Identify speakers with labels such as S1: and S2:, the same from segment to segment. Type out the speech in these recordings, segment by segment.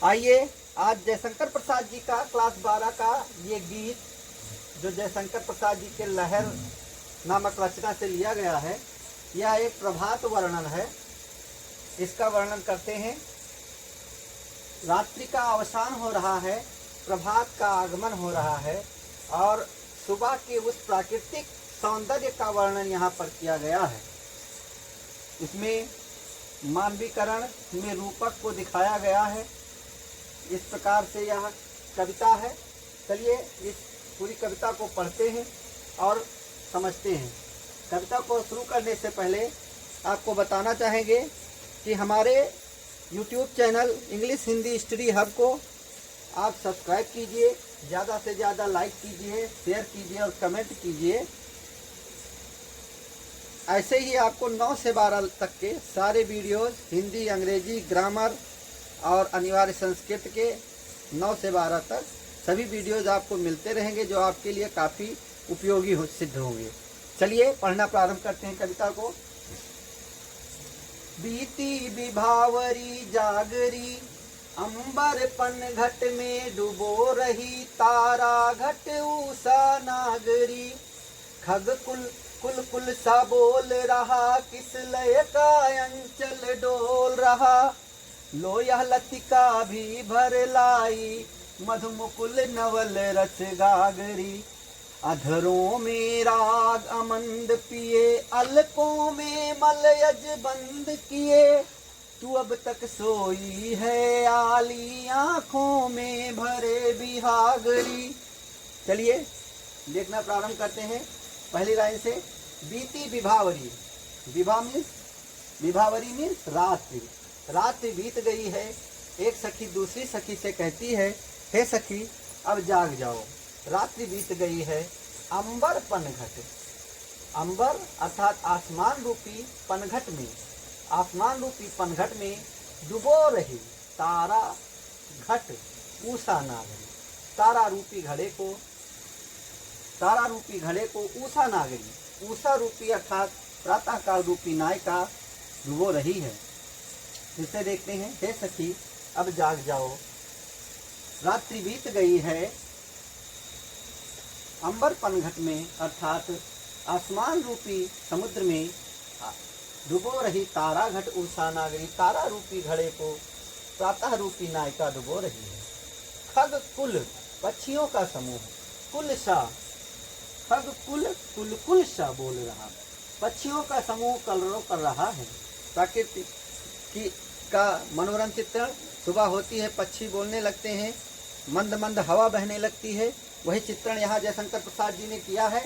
S1: आइए आज जयशंकर प्रसाद जी का क्लास 12 का ये गीत जो जयशंकर प्रसाद जी के लहर नामक रचना से लिया गया है, यह एक प्रभात वर्णन है। इसका वर्णन करते हैं। रात्रि का अवसान हो रहा है, प्रभात का आगमन हो रहा है और सुबह के उस प्राकृतिक सौंदर्य का वर्णन यहाँ पर किया गया है। इसमें मानवीकरण में रूपक को दिखाया गया है। इस प्रकार से यह कविता है। चलिए इस पूरी कविता को पढ़ते हैं और समझते हैं। कविता को शुरू करने से पहले आपको बताना चाहेंगे कि हमारे YouTube channel English Hindi study hub को आप सब्सक्राइब कीजिए, ज़्यादा से ज़्यादा लाइक कीजिए, शेयर कीजिए और कमेंट कीजिए। ऐसे ही आपको 9 से 12 तक के सारे वीडियोस हिंदी, अंग्रेजी, ग्रामर और अनिवार्य संस्कृत के 9 से 12 तक सभी वीडियोस आपको मिलते रहेंगे, जो आपके लिए काफ़ी उपयोगी सिद्ध होंगे। चलिए पढ़ना प्रारंभ करते हैं कविता को। बीती विभावरी जागरी, अंबर पन घट में डुबो रही, तारा घट उषा नागरी, खग कुल कुल कुल सा बोल रहा, किस लय का अंचल डोल रहा, लो यह लतिका भी भर लाई, मधुमुकुल नवल रस गागरी, अधरों में राग अमंद पिए, अलकों में मलयज बंद किए, तू अब तक सोई है आली, आँखों में भरे बिहागरी। चलिए देखना प्रारंभ करते हैं पहली लाइन से। बीती विभावरी, विभावरी मीन्स रात्रि। रात्रि बीत गई है। एक सखी दूसरी सखी से कहती है, हे सखी अब जाग जाओ, रात्रि बीत गई है। अंबर पनघट, अंबर अर्थात आसमान रूपी पनघट में, आसमान रूपी पनघट में डुबो रही तारा घट उषा नागरी, तारा रूपी घड़े को उषा नागरी, उषा रूपी अर्थात प्रातःकाल रूपी नायिका डुबो रही है। इसे देखते हैं। हे सखी अब जाग जाओ, रात्रि बीत गई है। अंबर पनघट में अर्थात आसमान रूपी समुद्र में डुबो रही तारा घट उषा नागरी, तारा रूपी घड़े को प्रातः रूपी नायिका डुबो रही है। खग कुल पक्षियों का समूह, कुल सा, खग कुल कुल कुल सा बोल रहा, पक्षियों का समूह कलरव कर रहा है। प्रकृति की का मनोरम चित्रण। सुबह होती है, पक्षी बोलने लगते हैं, मंद मंद हवा बहने लगती है। वही चित्रण यहाँ जयशंकर प्रसाद जी ने किया है।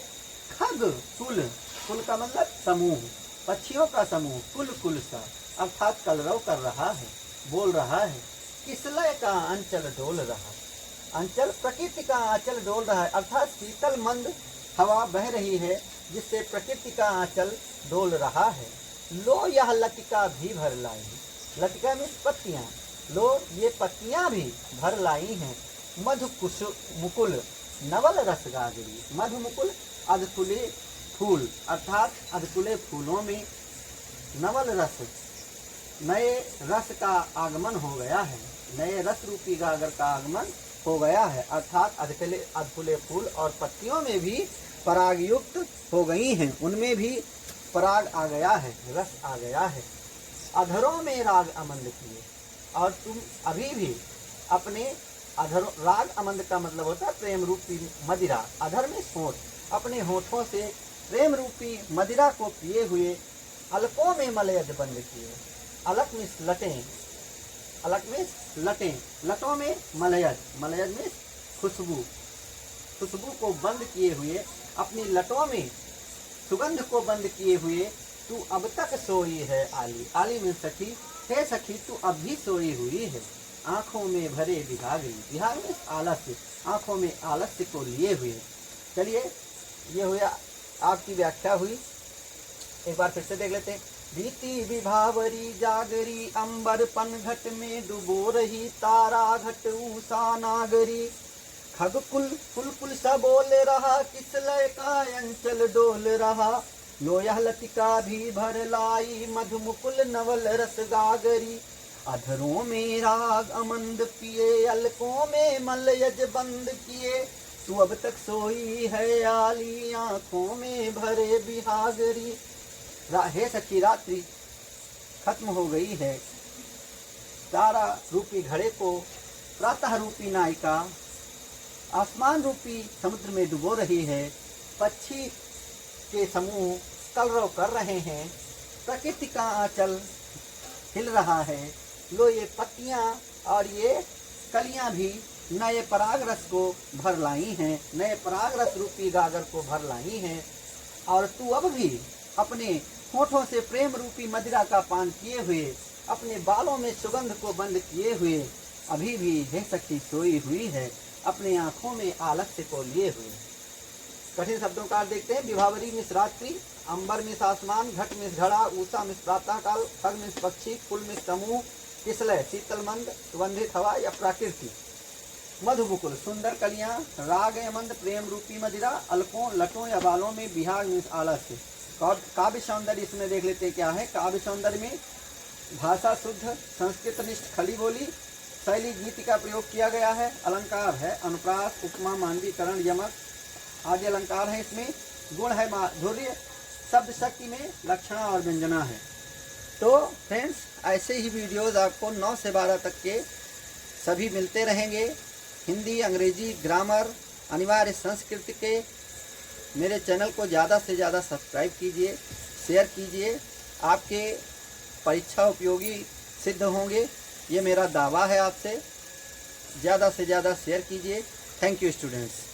S1: खग कुल, कुल का मतलब समूह, पक्षियों का समूह, कुल कुल सा अर्थात कलरव कर रहा है, बोल रहा है। किसलय का अंचल डोल रहा, अंचल प्रकृति का आंचल डोल रहा है अर्थात शीतल मंद हवा बह रही है, जिससे प्रकृति का आंचल डोल रहा है। लो यह लतिका भी भर लाई, लतिका में पत्तियां, लो ये पत्तियां भी भर लाई हैं। मधु मुकुल नवल रस गागरी, मधु मुकुल अधकुले फूल अर्थात अधकुले फूलों में नवल रस, नए रस का आगमन हो गया है, नए रस रूपी गागर का आगमन हो गया है अर्थात अधकुले फूल और पत्तियों में भी पराग युक्त हो गई हैं, उनमें भी पराग आ गया है, रस आ गया है। अधरों में राग अमंद किए, और तुम अभी भी अपने अधरों, राग अमंद का मतलब होता है प्रेम रूपी मदिरा, अधर में होंठ, अपने होठों से प्रेम रूपी मदिरा को पिए हुए अलकों में मलयज बंद किए। अलक में लटें, अलक में लटें, लटों में मलयज, मलयज में खुशबू, खुशबू को बंद किए हुए, अपनी लटों में सुगंध को बंद किए हुए, तू अब तक सोई है आली, आली में सखी, हे सखी तू अब भी सोई हुई है। आँखों में भरे विहागरी, विहाग में आलस्य, आँखों में आलस्य को लिए हुए। चलिए ये हुआ आपकी व्याख्या हुई। एक बार फिर से देख लेते हैं। बीती विभावरी जागरी, अंबर पनघट में डुबो रही, तारा घट उषा नागरी, खग कुल कुल कुल सा बोल रहा, किस लय का अंचल डोल रहा, लो यह लतिका भी भर लाई, मधु मुकुल नवल रस गागरी, अधरों में राग अमंद पिए, अलकों में मल यजबंद किए, तू अब तक सोई है आली, आंखों में भरे बिहागरी। हे सखी रात्रि खत्म हो गई है, तारा रूपी घड़े को प्रातः रूपी नायिका आसमान रूपी समुद्र में डुबो रही है। पक्षी के समूह कलरव कर रहे हैं, प्रकृति का आंचल हिल रहा है। लो ये पत्तियां और ये कलियां भी नए पराग रस को भर लाई हैं, नए पराग रस रूपी गागर को भर लाई हैं। और तू अब भी अपने होठों से प्रेम रूपी मदिरा का पान किए हुए, अपने बालों में सुगंध को बंद किए हुए अभी भी हे सखी सोई हुई है, अपने आंखों में आलस्य को लिए हुए। कठिन शब्दों का अर्थ देखते हैं। विभावरी मिस रात्रि, अंबर मिस आसमान, घट मिस घड़ा, ऊषा मिस प्रातः काल, खग मिस पक्षी, फूल मिस समूह, किसलय शीतल मंद, सुगंधित हवा या प्राकृतिक, मधुबुकुल सुंदर कलियां, राग मंद प्रेम रूपी मदिरा, अलकों लटों या बालों में बिहार मिस आलस्य। काव्य सौंदर्य इसमें देख लेते क्या है। काव्य सौंदर्य में भाषा शुद्ध संस्कृत निष्ठ खली बोली, शैली गीत का प्रयोग किया गया है। अलंकार है अनुप्रास, उपमा, मानवीकरण, यमक आदि अलंकार है। इसमें गुण है माधुर्य, शब्द शक्ति में लक्षणा और व्यंजना है। तो फ्रेंड्स ऐसे ही वीडियोस आपको 9 से 12 तक के सभी मिलते रहेंगे। हिंदी, अंग्रेजी, ग्रामर, अनिवार्य संस्कृत के। मेरे चैनल को ज़्यादा से ज़्यादा सब्सक्राइब कीजिए, शेयर कीजिए, आपके परीक्षा उपयोगी सिद्ध होंगे, ये मेरा दावा है आपसे। ज़्यादा से ज़्यादा शेयर कीजिए। Thank you students.